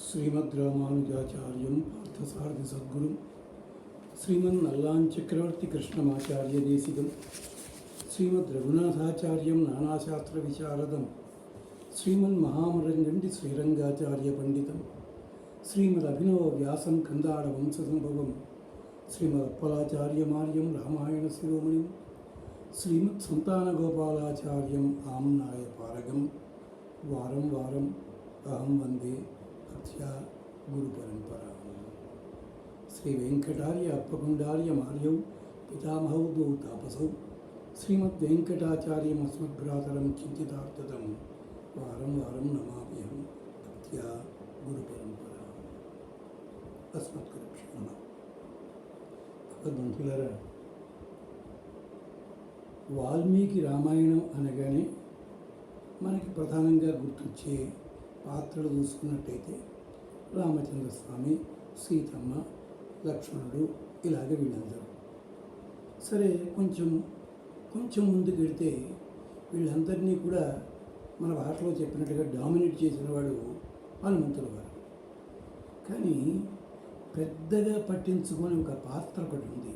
श्रीमद् रामानुजाचार्यं पार्थसारथि सद्गुरुं श्रीमन्नल्लाञ्चक्रवर्ति कृष्णमाचार्य देशिकं श्रीमद् रघुनाथाचार्यं नानाशास्त्रविशारदं श्रीमन्महामरङ्गण्डि श्रीरङ्गाचार्य पंडितं श्रीमदभिनव व्यासं कन्दाडवंशसम्भवं श्रीमदप्पलाचार्यमार्यं रामायणशिरोमणिं श्रीमत्सन्तानगोपालाचार्यम् आम्नाय पारगं वारं वारम् अहं वन्दे भक्त्या गुरुपरम्परा। श्री वेंकटार्य अप्पकुंडार्य मार्यौ पितामहौ द्वौ तापसौ श्रीमद्वेंकटाचार्यम् अस्मद्भ्रातरं चिन्तितार्थदं वारं वारं नमाम्यहं भक्त्या गुरुपरम्परा। अस्मद्गुरुभ्यो नमः। భగవద్బంధులారా, వాల్మీకి రామాయణం అనగానే మనకి ప్రధానంగా గుర్తొచ్చే పాత్రలు చూసుకున్నట్టయితే రామచంద్రస్వామి, సీతమ్మ, లక్ష్మణుడు, ఇలాగ వీళ్ళందరూ. సరే, కొంచెం ముందుకు వెళితే వీళ్ళందరినీ కూడా మన భాషలో చెప్పినట్టుగా డామినేట్ చేసిన వాడు హనుమంతుల వారు. కానీ పెద్దగా పట్టించుకొని ఒక పాత్ర ఒకటి ఉంది.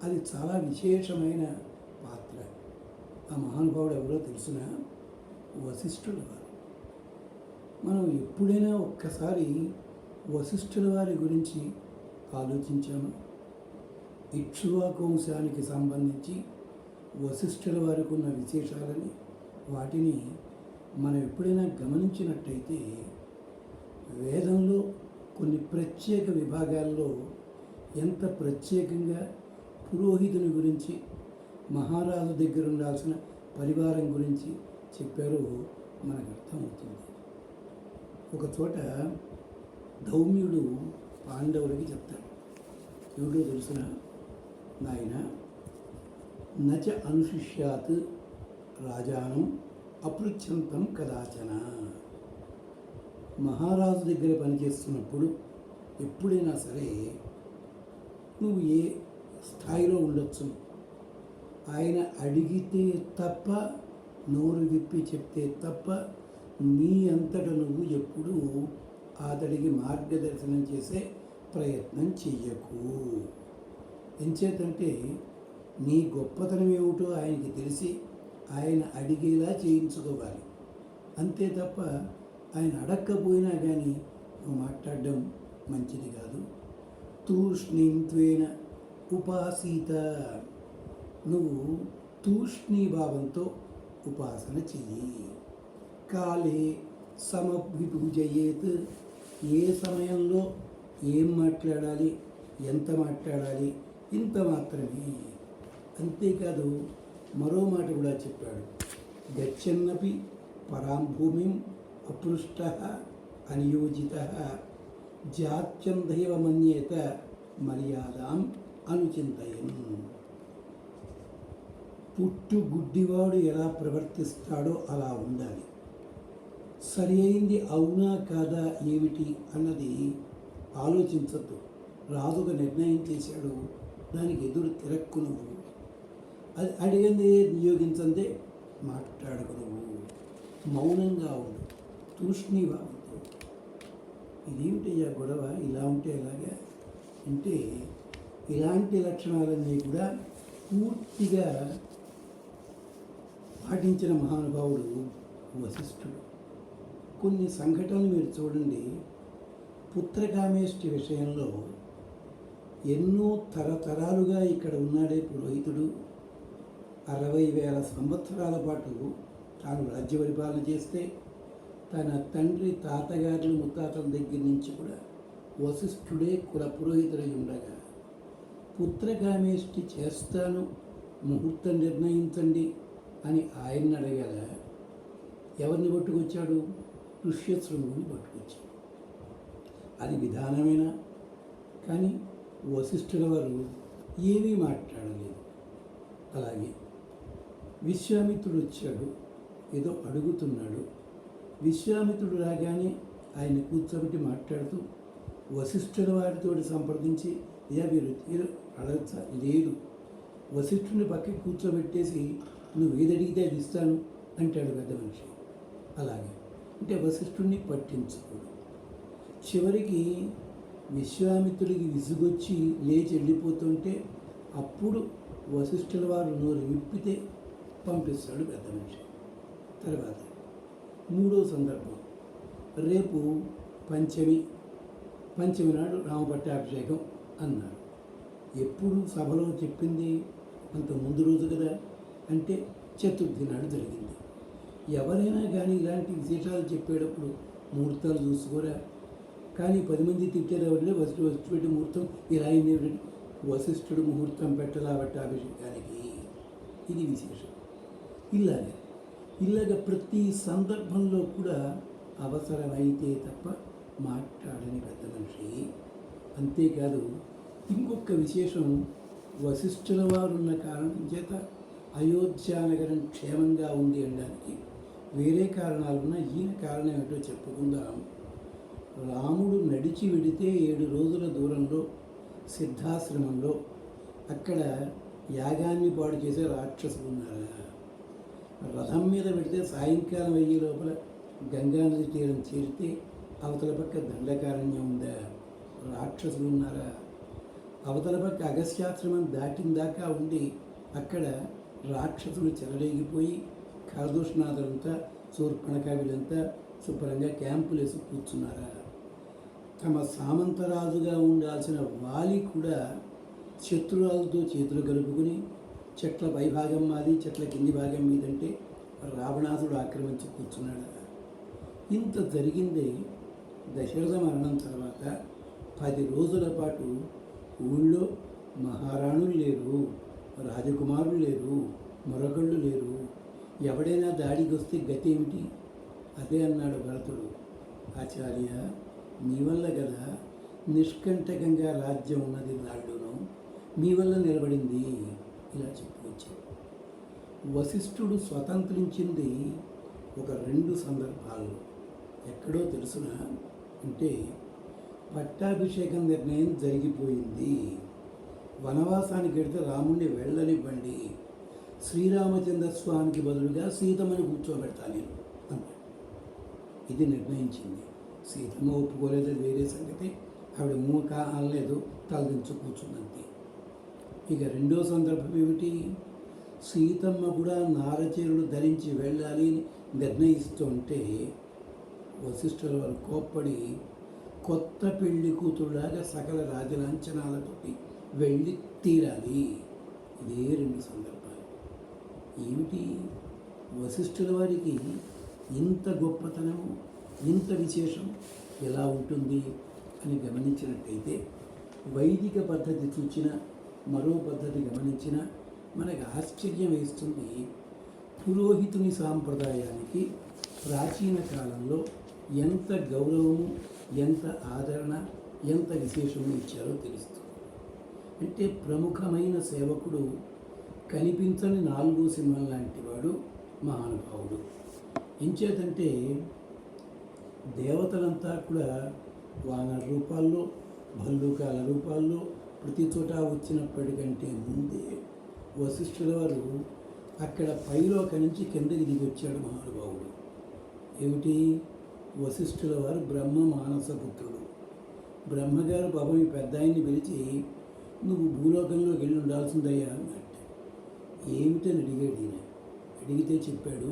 అది చాలా విశేషమైన పాత్ర. ఆ మహానుభావుడు ఎవరో తెలిసిన వశిష్ఠుల వారు. మనం ఎప్పుడైనా ఒక్కసారి వశిష్ఠుల వారి గురించి ఆలోచించాము. ఇక్ష్వాకు వంశానికి సంబంధించి వశిష్ఠుల వారికి ఉన్న విశేషాలని, వాటిని మనం ఎప్పుడైనా గమనించినట్టయితే వేదంలో కొన్ని ప్రత్యేక విభాగాల్లో ఎంత ప్రత్యేకంగా పురోహితుని గురించి, మహారాజు దగ్గర ఉండాల్సిన పరివారం గురించి చెప్పారో మనకు అర్థమవుతుంది. ఒక చోట ధౌమ్యుడు పాండవులకి చెప్తాడు, ఏమిటో తెలుసిన నాయన, నచ అనుశిష్యాత్ రాజానం అపృచ్ఛంతం కదాచన. మహారాజు దగ్గర పనిచేస్తున్నప్పుడు ఎప్పుడైనా సరే నువ్వు ఏ స్థాయిలో ఉండొచ్చు, ఆయన అడిగితే తప్ప, నోరు విప్పి చెప్తే తప్ప నీ అంతట నువ్వు ఎప్పుడూ అతడికి మార్గదర్శనం చేసే ప్రయత్నం చెయ్యకు. ఎంచేతంటే నీ గొప్పతనం ఏమిటో ఆయనకి తెలిసి ఆయన అడిగేలా చేయించుకోవాలి. అంతే తప్ప ఆయన అడక్కపోయినా కానీ నువ్వు మాట్లాడడం మంచిది కాదు. తూష్ణీంత్వేన ఉపాసీత. నువ్వు తూష్ణీభావంతో ఉపాసన చెయ్యి. కాలే సమభిపూజయేత్. ఏ సమయంలో ఏం మాట్లాడాలి, ఎంత మాట్లాడాలి, ఇంత మాత్రమే. అంతేకాదు, మరో మాట కూడా చెప్పాడు, గచ్చన్నపి పరాం భూమిం అపృష్ట అనియోజిత జాత్యం దైవ మన్యేత మర్యాదాం అనుచింతయన్. పుట్టు గుడ్డివాడు ఎలా ప్రవర్తిస్తాడో అలా ఉండాలి. సరి అయింది అవునా కాదా ఏమిటి అన్నది ఆలోచించద్దు. రాజుగా నిర్ణయం చేశాడు, దానికి ఎదురు తిరక్కు నువ్వు. అది అడిగింది నియోగించందే మాట్లాడకు నువ్వు. మౌనంగా ఉండు, తూష్ణీభావంతో. ఇదేమిటయ్యా గొడవ, ఇలా ఉంటే ఎలాగా అంటే, ఇలాంటి లక్షణాలన్నీ కూడా పూర్తిగా పాటించిన మహానుభావుడు వశిష్ఠుడు. కొన్ని సంఘటనలు మీరు చూడండి. పుత్రకామేష్టి విషయంలో ఎన్నో తరతరాలుగా ఇక్కడ ఉన్నాడే పురోహితుడు. 60,000 సంవత్సరాల పాటు తాను రాజ్య పరిపాలన చేస్తే, తన తండ్రి, తాతగారులు, ముత్తాతల దగ్గర నుంచి కూడా వశిష్ఠుడే కుల పురోహితుడై ఉండగా, పుత్రకామేష్టి చేస్తాను, ముహూర్తం నిర్ణయించండి అని ఆయన్ని అడగల. ఎవరిని పట్టుకొచ్చాడు? ఋష్యశృంగుని పట్టుకొచ్చాడు. అది విధానమేనా? కానీ వశిష్ఠుల వారు ఏమీ మాట్లాడలేదు. అలాగే విశ్వామిత్రుడు వచ్చాడు, ఏదో అడుగుతున్నాడు. విశ్వామిత్రుడు రాగానే ఆయన కూర్చోబెట్టి మాట్లాడుతూ, వశిష్ఠుల వారితో సంప్రదించి, వీరు అడగచ్చా? లేదు. వశిష్ఠుని పక్కకి కూర్చోబెట్టేసి, నువ్వు ఏదడిగితే అది ఇస్తాను అంటాడు పెద్ద మనిషి. అలాగే అంటే వశిష్ఠుడిని పట్టించుకోడు. చివరికి విశ్వామిత్రుడికి విసుగొచ్చి లేచి వెళ్ళిపోతుంటే అప్పుడు వశిష్ఠుల వారు నోరు విప్పితే పంపిస్తాడు పెద్ద మనిషి. తర్వాత మూడో సందర్భం, రేపు పంచమి నాడు రామపట్టాభిషేకం అన్నాడు. ఎప్పుడు సభలో చెప్పింది అంత ముందు రోజు కదా, అంటే చతుర్థి నాడు జరిగింది. ఎవరైనా కానీ ఇలాంటి విశేషాలు చెప్పేటప్పుడు ముహూర్తాలు చూసుకోరా. కానీ 10 మంది తిట్టేదేవంటే వశిష్ఠుడు పెట్టి ముహూర్తం ఇలా అయింది, వశిష్ఠుడు ముహూర్తం పెట్టలా పట్టాభిషేకానికి. ఇది విశేషం. ఇలాగ ప్రతి సందర్భంలో కూడా అవసరమైతే తప్ప మాట్లాడని పెద్ద మనిషి. అంతేకాదు ఇంకొక విశేషం, వశిష్ఠుల వారు ఉన్న కారణం చేత అయోధ్యానగరం క్షేమంగా ఉంది అనడానికి వేరే కారణాలున్నా ఈయన కారణం ఏమిటో చెప్పుకుందాం. రాముడు నడిచి వెడితే 7 రోజుల దూరంలో సిద్ధాశ్రమంలో అక్కడ యాగాన్ని పాడు చేసే రాక్షసులు ఉన్నారా. రథం మీద పెడితే సాయంకాలం అయ్యే లోపల గంగానది తీరం చేరితే అవతల పక్క దండకారణ్యం ఉందా, రాక్షసులు ఉన్నారా. అవతల పక్క అగస్త్యాశ్రమం దాటిన దాకా ఉండి అక్కడ రాక్షసులు చెలరేగిపోయి ఖరదూషణాదులంతా శూర్పణఖ శుభ్రంగా క్యాంపులు వేసి కూర్చున్నారా. తమ సామంతరాజుగా ఉండాల్సిన వాలి కూడా శత్రురాలతో చేతులు కలుపుకుని చెట్ల పైభాగం మాది చెట్ల కింది భాగం మీదంటే రావణాసుడు ఆక్రమించి కూర్చున్నాడు. ఇంత జరిగిందే దశరథ మరణం తర్వాత 10 రోజుల పాటు ఊళ్ళో మహారాణులు లేరు, రాజకుమారులు లేరు, మరొకళ్ళు లేరు. ఎవడైనా దాడికి వస్తే గతి ఏమిటి? అదే అన్నాడు భరతుడు, ఆచార్య మీ వల్ల కదా నిష్కంటకంగా రాజ్యం ఉన్నది నాడును, మీ వల్ల నిలబడింది. ఇలా చెప్పుకొచ్చాడు. వశిష్ఠుడు స్వతంత్రించింది ఒక 2 సందర్భాల్లో. ఎక్కడో తెలుసున అంటే పట్టాభిషేకం నిర్ణయం జరిగిపోయింది, వనవాసానికి వెడితే రాముణ్ణి వెళ్ళనివ్వండి, శ్రీరామచంద్ర స్వామికి బదులుగా సీతమ్మని కూర్చోబెడతా నేను అన్నాడు. ఇది నిర్ణయించింది. సీతమ్మ ఒప్పుకోలేదు, వేరే సంగతి. ఆవిడ మూక అనలేదు, తలదించు కూర్చుందంతే. ఇక రెండో సందర్భం ఏమిటి, సీతమ్మ కూడా నారచీరలు ధరించి వెళ్ళాలి నిర్ణయిస్తుంటే వశిష్ఠుల వారు కోప్పడి కొత్త పెళ్లి కూతురులాగా సకల రాజలాంఛనాలతోటి వెళ్ళి తీరాలి. ఇదే 2 సందర్భాలు. ఏమిటి వశిష్ఠుల వారికి ఇంత గొప్పతనము, ఇంత విశేషం ఎలా ఉంటుంది అని గమనించినట్టయితే, వైదిక పద్ధతి చూచిన మరో పద్ధతి గమనించిన మనకు ఆశ్చర్యం వేస్తుంది. పురోహితుని సాంప్రదాయానికి ప్రాచీన కాలంలో ఎంత గౌరవము, ఎంత ఆదరణ, ఎంత విశేషము ఇచ్చారో తెలుస్తుంది. అంటే ప్రముఖమైన సేవకుడు, కనిపించని 4 సింహం లాంటి వాడు మహానుభావుడు. ఎంచేతంటే దేవతలంతా కూడా వానర రూపాల్లో, భల్లూకాల రూపాల్లో ప్రతి చోట వచ్చినప్పటికంటే ముందే వశిష్ఠుల వారు అక్కడ పైలోక నుంచి కిందకి దిగి వచ్చాడు మహానుభావుడు. ఏమిటి, వశిష్ఠుల వారు బ్రహ్మ మానసపుత్రుడు. బ్రహ్మగారు పాపం ఈ పెద్ద ఆయన్ని పిలిచి, నువ్వు భూలోకంలోకి వెళ్ళి ఉండాల్సిందయ్యా అన్నట్టు. ఏమిటని అడిగాడు ఈయన. అడిగితే చెప్పాడు,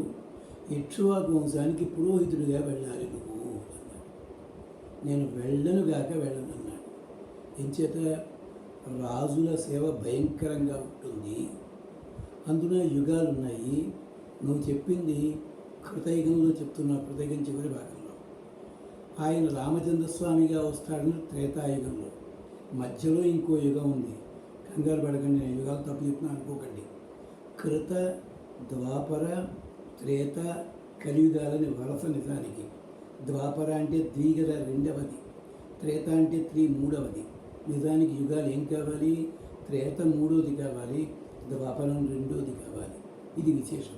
ఇక్ష్వాకు వంశానికి పురోహితుడిగా వెళ్ళాలి నువ్వు అన్నాడు. నేను వెళ్ళనుగాక వెళ్ళనన్నాడు. ఎంచేత రాజుల సేవ భయంకరంగా ఉంటుంది, అందున యుగాలు ఉన్నాయి. నువ్వు చెప్పింది కృతయుగంలో చెప్తున్నా, కృతయుగం చివరి భాగంలో. ఆయన రామచంద్రస్వామిగా వస్తాడని త్రేతాయుగంలో, మధ్యలో ఇంకో యుగం ఉంది. కంగారు పడకండి, నేను యుగాలు తప్పు చెప్తున్నా అనుకోకండి. కృత, ద్వాపర, త్రేత, కలియుగాలని వరస. నిజానికి ద్వాపర అంటే ద్విగద 2వది, త్రేత అంటే 3వది. నిజానికి యుగాలు ఏం కావాలి, త్రేత 3వది కావాలి, ద్వాపరం 2వది కావాలి. ఇది విశేషం.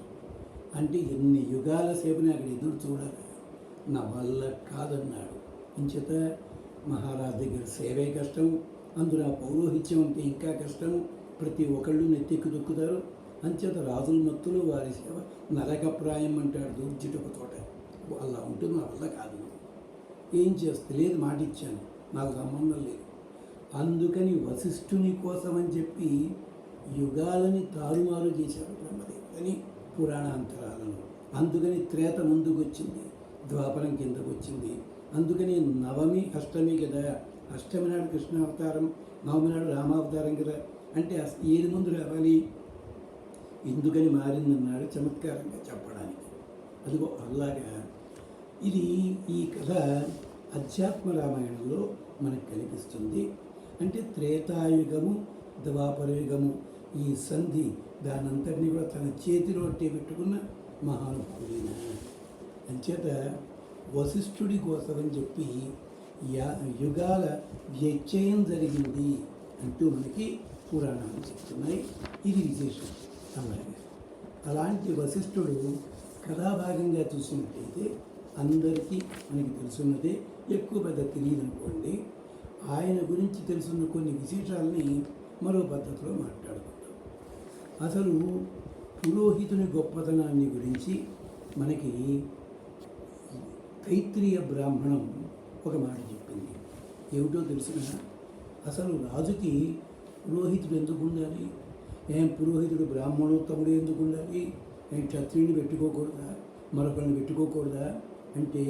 అంటే ఎన్ని యుగాల సేపుని అక్కడ ఎదురు చూడాలి, నా వల్ల కాదన్నాడు. ఇంచేత మహారాజు దగ్గర సేవే కష్టం, అందులో పౌరోహిత్యం అంటే ఇంకా కష్టం. ప్రతి ఒక్కళ్ళు నెత్తెక్కి దొక్కుతారు. అంచేత రాజుల మత్తులు వారి సేవ నరకప్రాయం అంటాడు దూర్జిట ఒక చోట. అలా ఉంటుంది, నా వల్ల కాదు. ఏం చేస్తా లేదు, మాట ఇచ్చాను, నాకు సంబంధం లేదు. అందుకని వశిష్ఠుని కోసం అని చెప్పి యుగాలని తారుమారు చేశాడు బ్రహ్మదేవుడు అని పురాణాంతరాలను. అందుకని త్రేత ముందుకు వచ్చింది, ద్వాపరం కిందకు వచ్చింది. అందుకని నవమి అష్టమి కదా, అష్టమి నాడు కృష్ణావతారం, నవమి నాడు రామావతారం కదా. అంటే ఏది ముందు రావాలి, ఎందుకని మారిందన్నాడు చమత్కారంగా చెప్పడానికి. అదిగో అలాగా ఇది ఈ కథ అధ్యాత్మ రామాయణంలో మనకు కనిపిస్తుంది. అంటే త్రేతాయుగము ద్వాపరయుగము ఈ సంధి దానంతటినీ కూడా తన చేతిలో పెట్టుకున్న మహానుభావుడైన అంచేత వశిష్ఠుడి కోసమని చెప్పి యుగాల వ్యత్యయం జరిగింది అంటూ మనకి పురాణాలు చెప్తున్నాయి. ఇది విశేషం. అలాంటి వశిష్ఠుడు కథాభాగంగా చూసినట్లయితే అందరికీ మనకి తెలుసున్నదే, ఎక్కువ పెద్ద తెలియదు అనుకోండి. ఆయన గురించి తెలుసున్న కొన్ని విశేషాలని మరో పద్ధతిలో మాట్లాడుకుంటాం. అసలు పురోహితుని గొప్పతనాన్ని గురించి మనకి తైత్రీయ బ్రాహ్మణం ఒక మాట చెప్పింది. ఏమిటో తెలిసిన, అసలు రాజుకి పురోహితుడు ఎందుకు ఉండాలి? ఏం పురోహితుడు బ్రాహ్మణోత్తముడు ఎందుకు ఉండాలి? ఏం క్షత్రియుని పెట్టుకోకూడదా, మరొకరిని పెట్టుకోకూడదా అంటే,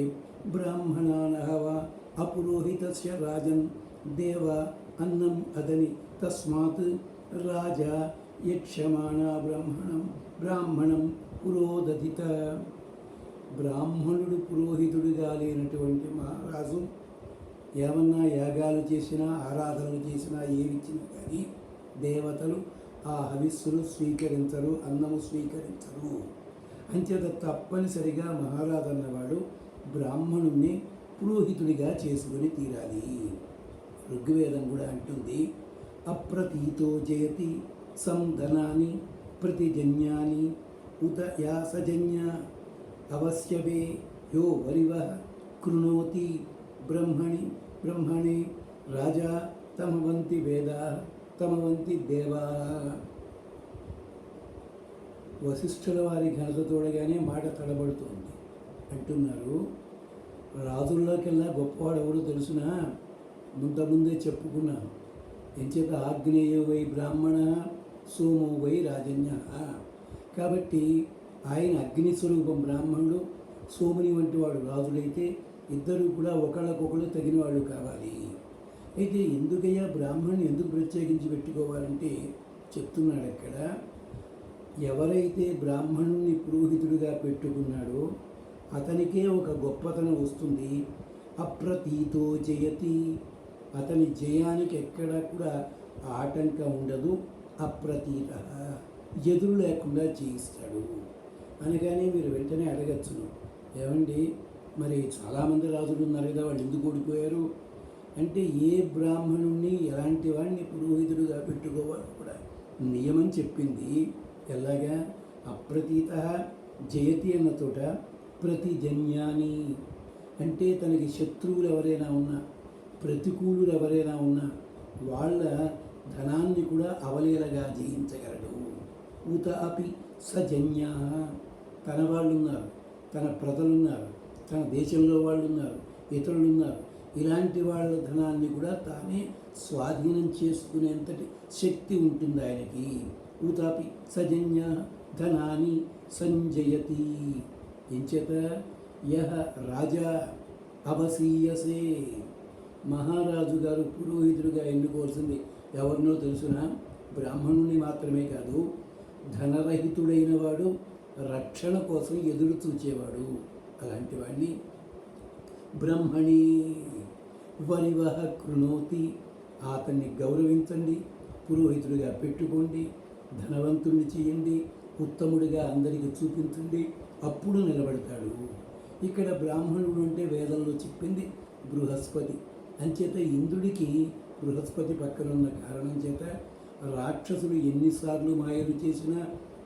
బ్రాహ్మణానహవ అపురోహితస్య రాజన్ దేవ అన్నం అదని తస్మాత్ రాజా యక్షమాణ బ్రాహ్మణం పురోదధిత. బ్రాహ్మణుడు పురోహితుడిగా లేనటువంటి మహారాజు ఏమన్నా యాగాలు చేసినా, ఆరాధనలు చేసినా, ఏమిచ్చినా కానీ దేవతలు ఆ హవిస్సులు స్వీకరించరు, అన్నము స్వీకరించరు. అంచేత తప్పనిసరిగా మహారాజు అన్నవాడు బ్రాహ్మణుణ్ణి పురోహితుడిగా చేసుకొని తీరాలి. ఋగ్వేదం కూడా అంటుంది, అప్రతీతో జయతి సంధనాని ప్రతిజన్యాని ఉత యాసజన్య అవశ్యవే యో వరివ కృణోతి బ్రహ్మణి రాజా తమవంతి వేదా తమవంతి దేవా. వశిష్ఠుల వారి ఘనత చూడగానే మాట తడబడుతుంది. అంటున్నారు, రాజుల్లోకెల్లా గొప్పవాడు ఎవరు తెలుసునా? ముందే చెప్పుకున్నాను. ఎంచేత ఆగ్నేయో వై బ్రాహ్మణ సోమో వై రాజన్య. కాబట్టి ఆయన అగ్ని స్వరూపం బ్రాహ్మణుడు, సోముని వంటి వాడు రాజులైతే ఇద్దరు కూడా ఒకళ్ళకొకళ్ళు తగిన వాళ్ళు కావాలి. అయితే ఎందుకయ్యా బ్రాహ్మణుని ఎందుకు ప్రత్యేకించి పెట్టుకోవాలంటే చెప్తున్నాడు అక్కడ, ఎవరైతే బ్రాహ్మణుని పురోహితుడిగా పెట్టుకున్నాడో అతనికే ఒక గొప్పతనం వస్తుంది. అప్రతీతో జయతి, అతని జయానికి ఎక్కడా కూడా ఆటంకం ఉండదు. అప్రతీత, ఎదురు లేకుండా చేయిస్తాడు. అనగానే మీరు వెంటనే అడగచ్చును, ఏమండి మరి చాలామంది రాజులు ఉన్నారు కదా, వాళ్ళు ఎందుకు ఓడిపోయారు అంటే, ఏ బ్రాహ్మణుణ్ణి ఎలాంటి వాడిని పురోహితుడిగా పెట్టుకోవాలో కూడా నియమం చెప్పింది. ఎలాగా? అప్రతీత జయతి అన్న చోట ప్రతిజన్యాని అంటే తనకి శత్రువులు ఎవరైనా ఉన్నా, ప్రతికూలులు ఎవరైనా ఉన్నా వాళ్ళ ధనాన్ని కూడా అవలీలగా జయించగలడు. ఉత అపి సజన్య, తన వాళ్ళు ఉన్నారు, తన ప్రజలున్నారు, తన దేశంలో వాళ్ళు ఉన్నారు, ఇతరులు ఉన్నారు, ఇలాంటి వాళ్ళ ధనాన్ని కూడా తానే స్వాధీనం చేసుకునేంతటి శక్తి ఉంటుంది ఆయనకి. ఊతాపి సజన్య ధనాన్ని సంజయతి. ఎంచేత యహ రాజా అవసీయసే, మహారాజు గారు పురోహితుడిగా ఎన్నుకోవాల్సింది ఎవరినో తెలుసునా? బ్రాహ్మణుని మాత్రమే కాదు, ధనరహితుడైన వాడు, రక్షణ కోసం ఎదురు చూచేవాడు, అలాంటి వాడిని బ్రహ్మణి వరివహ కృణోతి, అతన్ని గౌరవించండి, పురోహితుడిగా పెట్టుకోండి, ధనవంతుడిని చేయండి, ఉత్తముడిగా అందరికీ చూపించండి, అప్పుడు నిలబడతాడు. ఇక్కడ బ్రాహ్మణుడు అంటే వేదంలో చెప్పింది బృహస్పతి. అంచేత ఇంద్రుడికి బృహస్పతి పక్కన ఉన్న కారణం చేత రాక్షసులు ఎన్నిసార్లు మాయలు చేసినా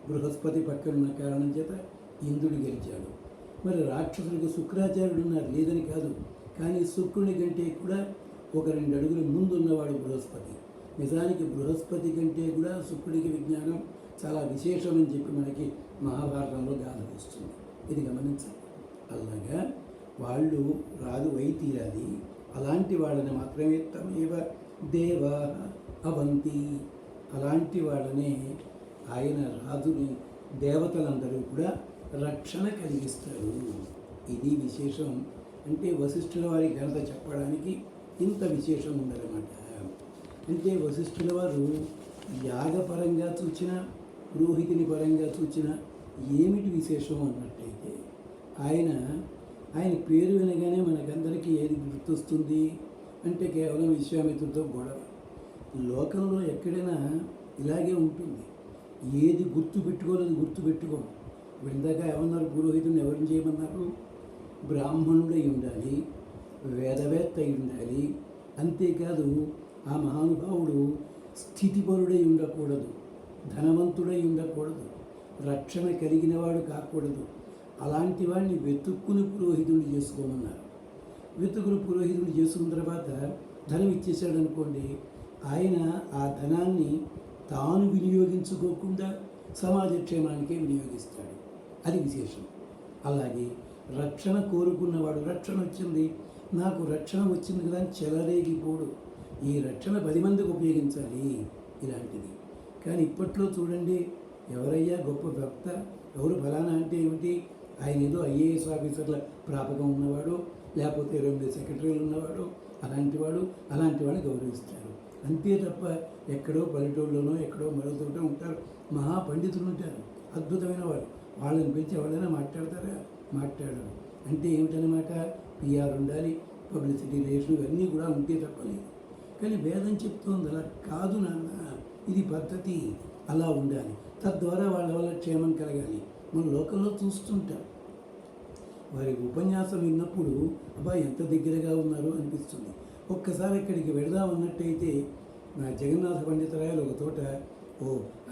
బృహస్పతి పక్కన ఉన్న కారణం చేత ఇంద్రుడు గెలిచాడు. మరి రాక్షసులకు శుక్రాచార్యుడు ఉన్నారు, లేదని కాదు, కానీ శుక్రుని కంటే కూడా ఒక 2 అడుగుల ముందు ఉన్నవాడు బృహస్పతి. నిజానికి బృహస్పతి కంటే కూడా శుక్రుడికి విజ్ఞానం చాలా విశేషమని చెప్పి మనకి మహాభారతంలో గాథ వస్తుంది. ఇది గమనించాలి. అలాగా వాళ్ళు రాజు అయి తీరాలి. అలాంటి వాళ్ళని మాత్రమే తమేవ దేవా అవంతి, అలాంటి వాళ్ళనే ఆయన రాజుని దేవతలందరూ కూడా రక్షణ కలిగిస్తారు. ఇది విశేషం. అంటే వశిష్ఠుల వారి ఘనత చెప్పడానికి ఇంత విశేషం ఉందన్నమాట. అంటే వశిష్ఠుల వారు యాగపరంగా చూచిన, పురోహితుని పరంగా చూచిన ఏమిటి విశేషం అన్నట్టయితే ఆయన పేరు వినగానే మనకందరికీ ఏది గుర్తొస్తుంది అంటే కేవలం విశ్వామిత్రుడితో గొడవ. లోకంలో ఎక్కడైనా ఇలాగే ఉంటుంది. ఏది గుర్తు పెట్టుకోలేదు గుర్తు పెట్టుకోం. ఇప్పుడు ఇందాక ఏమన్నారు, పురోహితుని ఎవరిని చేయమన్నారు? బ్రాహ్మణుడై ఉండాలి, వేదవేత్త అయి ఉండాలి. అంతేకాదు ఆ మహానుభావుడు స్థితిపరుడై ఉండకూడదు, ధనవంతుడై ఉండకూడదు, రక్షణ కలిగినవాడు కాకూడదు. అలాంటి వాడిని వెతుక్కుని పురోహితుడిని చేసుకోమన్నారు. వెతుకుని పురోహితుడిని చేసుకున్న తర్వాత ధనం ఇచ్చేసాడు అనుకోండి, ఆయన ఆ ధనాన్ని తాను వినియోగించుకోకుండా సమాజ క్షేమానికే వినియోగిస్తాడు. అది విశేషం. అలాగే రక్షణ కోరుకున్నవాడు, రక్షణ వచ్చింది, నాకు రక్షణ వచ్చింది కదా అని చెలరేగిపోడు. ఈ రక్షణ 10 మందికి ఉపయోగించాలి, ఇలాంటిది. కానీ ఇప్పట్లో చూడండి, ఎవరయ్యా గొప్ప భక్త, ఎవరు ఫలానా అంటే ఏమిటి, ఆయన ఏదో ఐఏఎస్ ఆఫీసర్ల ప్రాపకం ఉన్నవాడు, లేకపోతే 2 సెక్రటరీలు ఉన్నవాడు, అలాంటి వాడు గౌరవిస్తారు. అంతే తప్ప ఎక్కడో పల్లెటూళ్ళలోనో ఎక్కడో మరో చోట ఉంటారు, మహాపండితులు ఉంటారు, అద్భుతమైన వారు. వాళ్ళని పిలిచి ఎవరైనా మాట్లాడతారా? మాట్లాడరు. అంటే ఏమిటనమాట, పిఆర్ ఉండాలి, పబ్లిసిటీ రేట్లు ఇవన్నీ కూడా ఉంటే తప్పలేదు. కానీ వేదం చెప్తోంది అలా కాదు నాన్న, ఇది పద్ధతి, అలా ఉండాలి. తద్వారా వాళ్ళ వల్ల క్షేమం కలగాలి. మన లోకంలో చూస్తుంటాం, వారి ఉపన్యాసం విన్నప్పుడు అబ్బా ఎంత దగ్గరగా ఉన్నారు అనిపిస్తుంది. ఒక్కసారి ఇక్కడికి వెళదామన్నట్టయితే నా జగన్నాథ పండితరాయలు ఒక తోట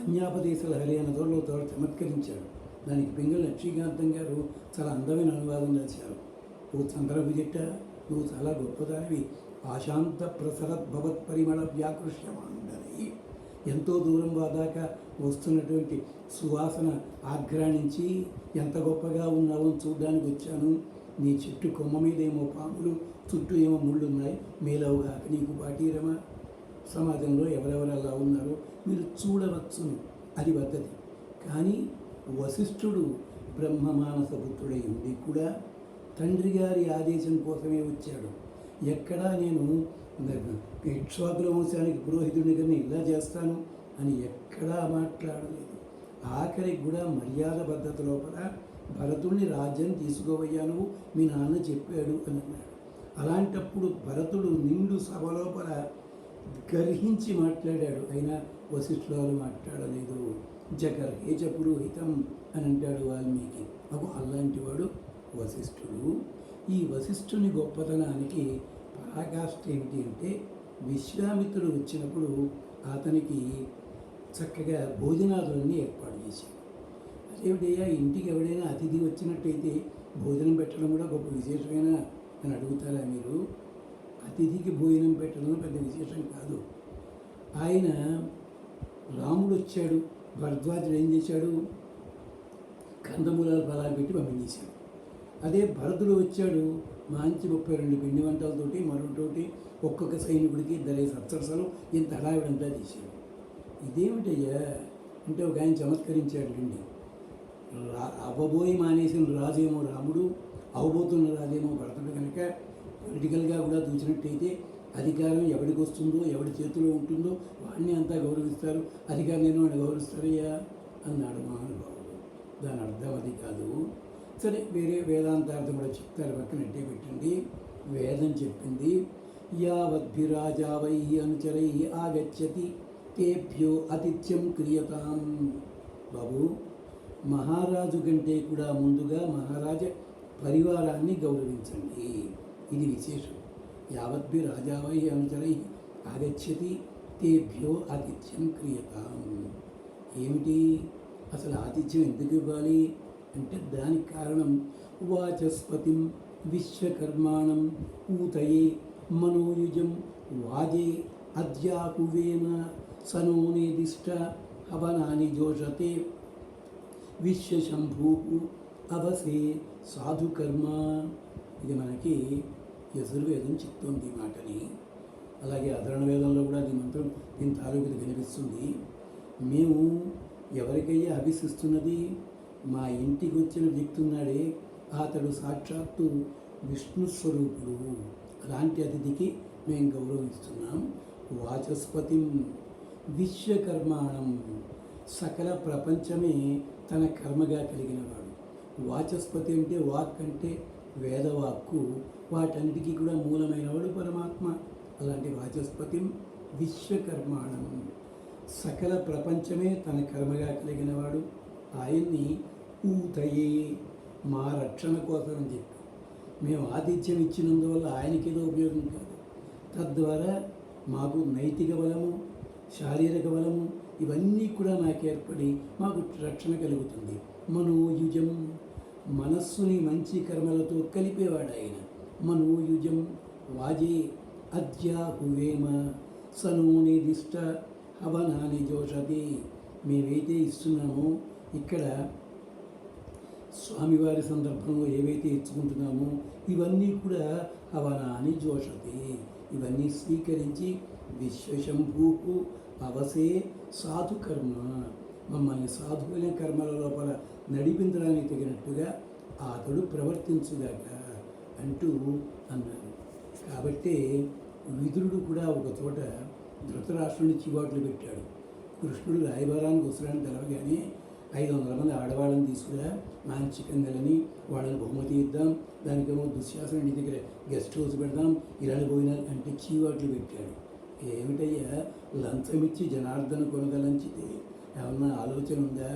అన్యాపదేశాల హరి అన్న తోటలో తోట చమత్కరించాడు. దానికి పింగళ లక్ష్మీకాంతం గారు చాలా అందమైన అనువాదం రాశారు. ఓ చంద్రభుజట్ట, నువ్వు చాలా గొప్పదానివి, ఆశాంత ప్రసరత్ భవత్ పరిమళ వ్యాకృష్యమాండని. ఎంతో దూరం దాకా వస్తున్నటువంటి సువాసన ఆఘ్రాణించి ఎంత గొప్పగా ఉన్నావో చూడ్డానికి వచ్చాను. నీ చెట్టు కొమ్మ మీద ఏమో పాములు, చుట్టూ ఏమో ముళ్ళు ఉన్నాయి, మేలవుగా నీకు పాటీరమా. సమాజంలో ఎవరెవరు అలా ఉన్నారో మీరు చూడవచ్చును, అది పద్ధతి. కానీ వశిష్ఠుడు బ్రహ్మమానస పుత్రుడై ఉండి కూడా తండ్రి గారి ఆదేశం కోసమే వచ్చాడు. ఎక్కడా నేను ఇక్ష్వాకుల వంశానికి పురోహితుడిని కానీ ఇలా చేస్తాను అని ఎక్కడా మాట్లాడలేదు. ఆఖరికి కూడా మర్యాద పద్ధతి లోపల భరతుడిని రాజ్యం తీసుకోవయ్యా, నువ్వు మీ నాన్న చెప్పాడు అని అన్నాడు. అలాంటప్పుడు భరతుడు నిండు సభ లోపల గర్హించి మాట్లాడాడు, అయినా వశిష్ఠులు మాట్లాడలేదు. జగర్హేచ పురోహితం అని అంటాడు వాల్మీకి. అలాంటి వాడు వశిష్ఠుడు. ఈ వశిష్ఠుని గొప్పతనానికి పరాకాష్ఠ ఏమిటి అంటే, విశ్వామిత్రుడు వచ్చినప్పుడు అతనికి చక్కగా భోజనాదులన్నీ ఏర్పాటు చేశాడు. అదేమిటయ్యా, ఇంటికి ఎవడైనా అతిథి వచ్చినట్టయితే భోజనం పెట్టడం కూడా గొప్ప విశేషమైన అని అడుగుతారా మీరు? అతిథికి భోజనం పెట్టడం పెద్ద విశేషం కాదు. ఆయన రాముడు వచ్చాడు, భరద్వాజుడు ఏం చేశాడు, కందమూలాలు ఫలాలు పెట్టి పంపించేశాడు. అదే భరతుడు వచ్చాడు, మంచి 32 పిండి వంటలతోటి మరొకటి ఒక్కొక్క సైనికుడికి 2 సప్సరసలు ఇంత హడావిడంతా చేశాడు. ఇదేమిటయ్యా అంటే ఒక ఆయన చమత్కరించాడు రండి. అవ్వబోయి మానేసిన రాజేమో రాముడు, అవబోతున్న రాజేమో భరతుడు. కనుక పొలిటికల్గా కూడా చూసినట్టయితే అధికారం ఎవరికి వస్తుందో, ఎవరి చేతిలో ఉంటుందో వాడిని అంతా గౌరవిస్తారు, అధికారం నేను వాడిని గౌరవిస్తారయ్యా అన్నాడు మహానుభావుడు. దాని అర్థం అది కాదు. సరే, వేరే వేదాంతార్థం కూడా చెప్తారు, పక్కన అడ్డే పెట్టండి. వేదం చెప్పింది, యావద్భిరాజా వై అనుచరై ఆగచ్చతి తేభ్యో ఆతిథ్యం క్రియతాం. బాబు, మహారాజు కంటే కూడా ముందుగా మహారాజ పరివారాన్ని గౌరవించండి. ఇది విశేషం. యావద్భిరాజా వై అనుచరై ఆగచ్చతి తేభ్యో ఆతిథ్యం క్రియతాం. ఏమిటి అసలు ఆతిథ్యం ఎందుకు ఇవ్వాలి అంటే, దానికి కారణం వాచస్పతిం విశ్వకర్మాణం ఊతయే మనోయుజం వాజే అద్యాకువేన సనోనేదిష్ట హవనాని జోషతే విశ్వశంభూ అవసే సాధుకర్మ. ఇది మనకి యజుర్వేదం చెప్తోంది ఈ మాటని. అలాగే అధర్ణ వేదంలో కూడా అది మంత్రం దీని తాలూకుది కనిపిస్తుంది. మేము ఎవరికయ్యా అభిసిస్తున్నది, మా ఇంటికి వచ్చిన వ్యక్తి ఉన్నాడే అతడు సాక్షాత్తు విష్ణు స్వరూపుడు. అలాంటి అతిథికి మేము గౌరవిస్తున్నాం. వాచస్పతిం విశ్వకర్మాణం, సకల ప్రపంచమే తన కర్మగా కలిగినవాడు. వాచస్పతి అంటే వాక్ అంటే వేదవాక్కు, వాటన్నిటికీ కూడా మూలమైనవాడు పరమాత్మ. అలాంటి వాచస్పతిం విశ్వకర్మాణం, సకల ప్రపంచమే తన కర్మగా కలిగినవాడు. ఆయన్ని ఊతయే, మా రక్షణ కోసం అని చెప్పి మేము ఆతిథ్యం ఇచ్చినందువల్ల ఆయనకి ఏదో ఉపయోగం కాదు, తద్వారా మాకు నైతిక బలము, శారీరక బలము ఇవన్నీ కూడా మాకు ఏర్పడి మాకు రక్షణ కలుగుతుంది. మనోయుజం, మనస్సుని మంచి కర్మలతో కలిపేవాడు ఆయన. మనోయుజం వాజే అద్యాహువేమ సనో నిర్దిష్ట హవనాని జోషతి. మేమైతే ఇస్తున్నామో ఇక్కడ స్వామివారి సందర్భంలో ఏవైతే ఇచ్చుకుంటున్నామో ఇవన్నీ కూడా హవనాని జోషతి, ఇవన్నీ స్వీకరించి విశ్వశంభూకు అవసే సాధు కర్మ, మమ్మల్ని సాధువుల కర్మల లోపల నడిపించడానికి తగినట్టుగా అతడు ప్రవర్తించుగాక అంటూ అన్నారు. కాబట్టే విదురుడు కూడా ఒక చోట ధృతరాష్ట్రుని చివాట్లు పెట్టాడు. కృష్ణుడు రాయబారానికి వస్తున్నాడని తెలవగానే 500 మంది ఆడవాళ్ళని తీసుకురా, మాంచికంగలని వాళ్ళని బహుమతి ఇద్దాం, దానికేమో దుశ్శాసనుడి దగ్గర గెస్ట్ హౌస్ పెడదాం, ఇలాంటి పోయినారు అంటే చీవాట్లు పెట్టాడు. ఏమిటయ్యా, లంచమిచ్చి జనార్దన కొనగలంచితే ఏమన్నా ఆలోచన ఉందా?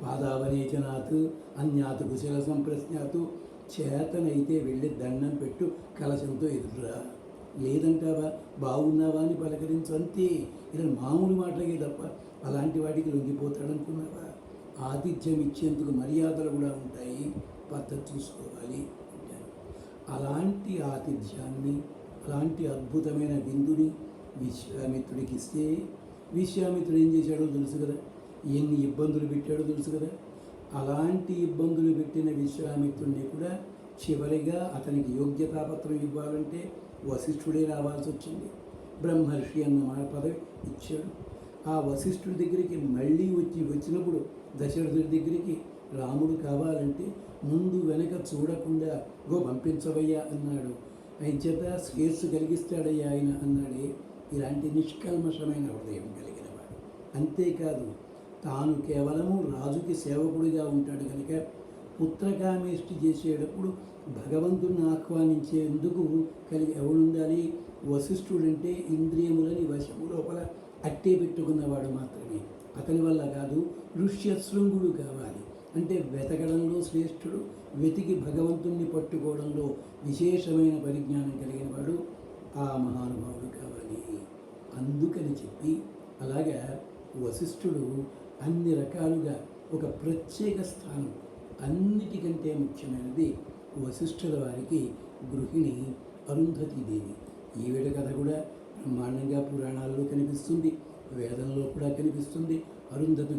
పాదావనేచనాత్ అన్యాత్ కుశల సంప్రశ్నాత్, చేతనైతే వెళ్ళి దండం పెట్టు, కలశంతో ఎదురురా, లేదంటావా బాగున్నావా అని పలకరించు, అంతే. ఇలా మామూలు మాటలకే తప్ప అలాంటి వాటికి లొంగిపోతాడనుకున్నావా? ఆతిథ్యం ఇచ్చేందుకు మర్యాదలు కూడా ఉంటాయి, పద్ధతి చూసుకోవాలి అంటారు. అలాంటి ఆతిథ్యాన్ని, అలాంటి అద్భుతమైన విందుని విశ్వామిత్రుడికి ఇస్తే విశ్వామిత్రుడు ఏం చేశాడో తెలుసు కదా, ఎన్ని ఇబ్బందులు పెట్టాడో తెలుసు కదా. అలాంటి ఇబ్బందులు పెట్టిన విశ్వామిత్రుడిని కూడా చివరిగా అతనికి యోగ్యతాపత్రం ఇవ్వాలంటే వశిష్ఠుడే రావాల్సి వచ్చింది. బ్రహ్మర్షి అన్న మాట పదవి ఇచ్చాడు. ఆ వశిష్ఠుడి దగ్గరికి మళ్ళీ వచ్చినప్పుడు దశరథుడి దగ్గరికి రాముడు కావాలంటే ముందు వెనక చూడకుండా పంపించవయ్యా అన్నాడు. ఆయన చేత శ్రేయస్సు కలిగిస్తాడయ్యా ఆయన అన్నాడే. ఇలాంటి నిష్కల్మషమైన హృదయం కలిగినవాడు. అంతేకాదు తాను కేవలము రాజుకి సేవకుడిగా ఉంటాడు కనుక పుత్రకామేష్టి చేసేటప్పుడు భగవంతుని ఆహ్వానించేందుకు ఎవడుండాలి? వశిష్ఠుడంటే ఇంద్రియములని వశము లోపల అట్టే పెట్టుకున్నవాడు మాత్రమే. అతని వల్ల కాదు, ఋష్యశృంగుడు కావాలి. అంటే వెతకడంలో శ్రేష్ఠుడు, వెతికి భగవంతుణ్ణి పట్టుకోవడంలో విశేషమైన పరిజ్ఞానం కలిగిన వాడు ఆ మహానుభావుడు కావాలి. అందుకని చెప్పి అలాగా వశిష్ఠుడు అన్ని రకాలుగా ఒక ప్రత్యేక స్థానం. అన్నిటికంటే ముఖ్యమైనది వశిష్ఠుల వారికి గృహిణి అరుంధతీదేవి. ఈవిడ కథ కూడా బ్రహ్మాండంగా పురాణాల్లో కనిపిస్తుంది, వేదంలో కూడా కనిపిస్తుంది. అరుంధతి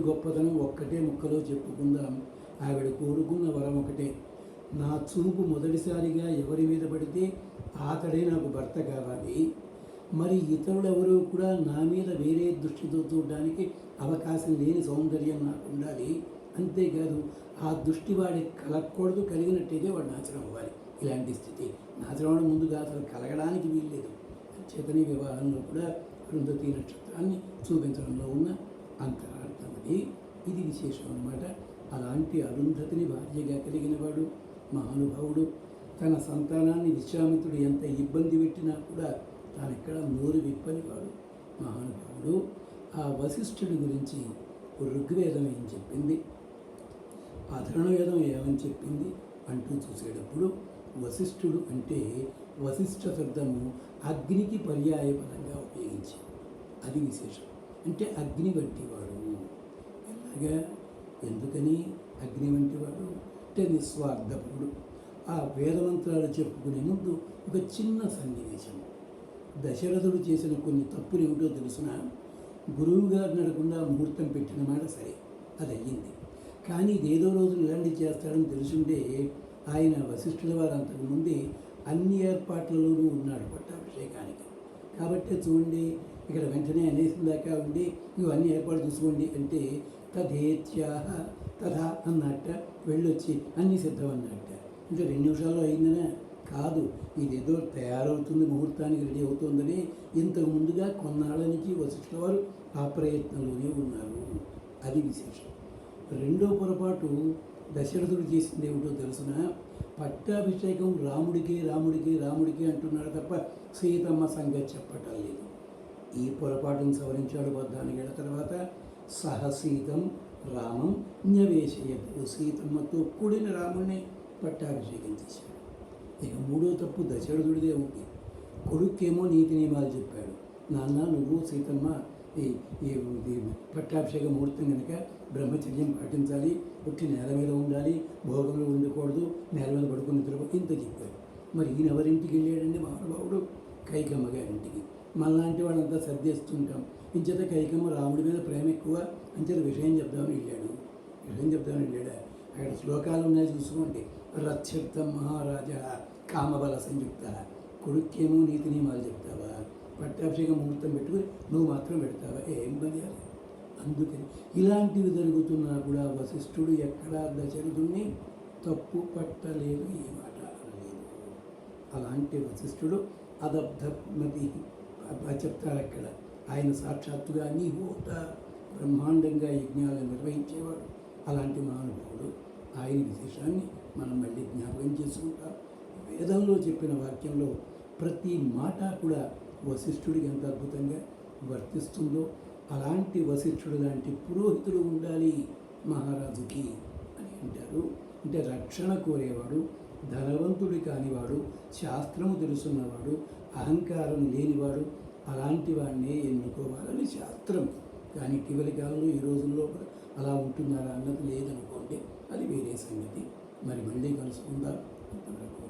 గొప్పతనం ఒక్కటే ముక్కలో చెప్పుకుందాం. ఆవిడ కోరుకున్న వరం ఒకటే, నా చూపు మొదటిసారిగా ఎవరి మీద పడితే అతడే నాకు భర్త కావాలి. మరి ఇతరులెవరూ కూడా నా మీద వేరే దృష్టితో చూడడానికి అవకాశం లేని సౌందర్యం నాకు ఉండాలి. అంతేకాదు ఆ దృష్టి వాడికి కలగకూడదు, కలిగినట్టయితే వాడు నాశనం అవ్వాలి. ఇలాంటి స్థితి నాశనం అవడం ముందుగా అసలు కలగడానికి వీల్లేదు. చేతని వివాహంలో కూడా అరుంధతి నక్షత్రాన్ని చూపించడంలో ఉన్న అంతరార్థం అది. ఇది విశేషం అన్నమాట. అలాంటి అరుంధతిని భార్యగా కలిగిన వాడు మహానుభావుడు. తన సంతానాన్ని విశ్వామిత్రుడు ఎంత ఇబ్బంది పెట్టినా కూడా తానెక్కడ నోరు విప్పనివాడు మహానుభావుడు. ఆ వశిష్ఠుడి గురించి ఋగ్వేదం ఏం చెప్పింది, అధర్వవేదం ఏమని చెప్పింది అంటూ చూసేటప్పుడు వశిష్ఠుడు అంటే వశిష్ఠ శబ్దము అగ్నికి పర్యాయపదంగా ఉపయోగించారు. అది విశేషం. అంటే అగ్ని వంటివాడు. ఎలాగా, ఎందుకని అగ్ని వంటివాడు అంటే నిస్వార్థపుడు. ఆ వేదమంత్రాలు చెప్పుకునే ముందు ఒక చిన్న సన్నివేశం. దశరథుడు చేసిన కొన్ని తప్పులు ఏమిటో తెలుసిన, గురువు గారు నడకుండా ముహూర్తం పెట్టిన మాట సరే, అది అయ్యింది. కానీ ఇదేదో రోజు ఇలాంటి చేస్తాడని తెలుసుంటే ఆయన వశిష్ఠుల వారు అంతకుముందే అన్ని ఏర్పాట్లలోనూ ఉన్నాడు పట్టాభిషేకానికి. కాబట్టి చూడండి, ఇక్కడ వెంటనే అనేసిన దాకా ఉండి ఇవన్నీ ఏర్పాటు చూసుకోండి అంటే తదేత్యాహ తథా అన్నట్ట, వెళ్ళొచ్చి అన్నీ సిద్ధం అన్నట్ట. అంటే 2 నిమిషాల్లో అయిందనే కాదు, ఇదేదో తయారవుతుంది, ముహూర్తానికి రెడీ అవుతుందని ఇంతకు ముందుగా కొన్నాళ్ళ నుంచి వశిష్ఠుల వారు ఆ ప్రయత్నంలోనే ఉన్నారు. అది విశేషం. రెండో పొరపాటు దశరథుడు చేసింది ఏమిటో తెలుసిన, పట్టాభిషేకం రాముడికి రాముడికి రాముడికి అంటున్నాడు తప్ప సీతమ్మ సంగతి చెప్పటం లేదు. ఈ పొరపాటును సవరించాడు 14 ఏళ్ల తర్వాత. సహసీతం రామం న్యవేశయతు, సీతమ్మతో కూడిన రాముడిని పట్టాభిషేకం చేశాడు. ఇక మూడో తప్పు దశరథుడిదే ఉంది. కొడుక్కేమో నీతి నియమాలు చెప్పాడు. నాన్న నువ్వు సీతమ్మ ఈ పట్టాభిషేక ముహూర్తం కనుక బ్రహ్మచర్యం పాటించాలి, పుట్టి నేల మీద ఉండాలి, భోగంలో ఉండకూడదు, నేల మీద పడుకుని నిద్రపో, ఇంత చెప్పాడు. మరి ఈయన ఎవరింటికి వెళ్ళాడండి మహానుభావుడు? కైకమ్మ గారింటికి. మనలాంటి వాళ్ళంతా సర్దేస్తుంటాం. ఇంచేత కైకమ్మ రాముడి మీద ప్రేమ ఎక్కువ, అంచేత విషయం చెప్దామని వెళ్ళాడు. విషయం చెప్దామని వెళ్ళాడా? అక్కడ శ్లోకాలు ఉన్నాయి చూసుకోండి. రథ్యర్థం మహారాజా కామబల సంయుక్త, కొడుక్కేమో నీతి నియమాలు చెప్తావా, పట్టాభిషేకం ముహూర్తం పెట్టుకుని నువ్వు మాత్రం పెడతావా, ఏం మర్యాద? అందుకని ఇలాంటివి జరుగుతున్నా కూడా వశిష్ఠుడు ఎక్కడా దశరథుణ్ణి తప్పు పట్టలేదు, ఈ మాట అనలేదు. అలాంటి వశిష్ఠుడు అదబ్ధమతి చెప్తారు అక్కడ. ఆయన సాక్షాత్తుగా నీహోత బ్రహ్మాండంగా యజ్ఞాలను నిర్వహించేవాడు. అలాంటి మహానుభావుడు. ఆయన విశేషాన్ని మనం మళ్ళీ జ్ఞాపకం చేసుకుంటాం. వేదంలో చెప్పిన వాక్యంలో ప్రతి మాట కూడా వశిష్ఠుడికి ఎంత అద్భుతంగా వర్తిస్తుందో, అలాంటి వశిష్ఠుడు లాంటి పురోహితుడు ఉండాలి మహారాజుకి అని అంటారు. అంటే రక్షణ కోరేవాడు, ధనవంతుడి కానివాడు, శాస్త్రము తెలుసున్నవాడు, అహంకారం లేనివాడు, అలాంటి వాడినే ఎన్నుకోవాలని శాస్త్రం. కానీ ఇటీవలి కాలంలో ఈ రోజుల్లో అలా ఉంటున్నారా అన్నది లేదనుకోండి, అది వేరే సంగతి. మరి మళ్ళీ కలుసుకుందాం. అంతవరకు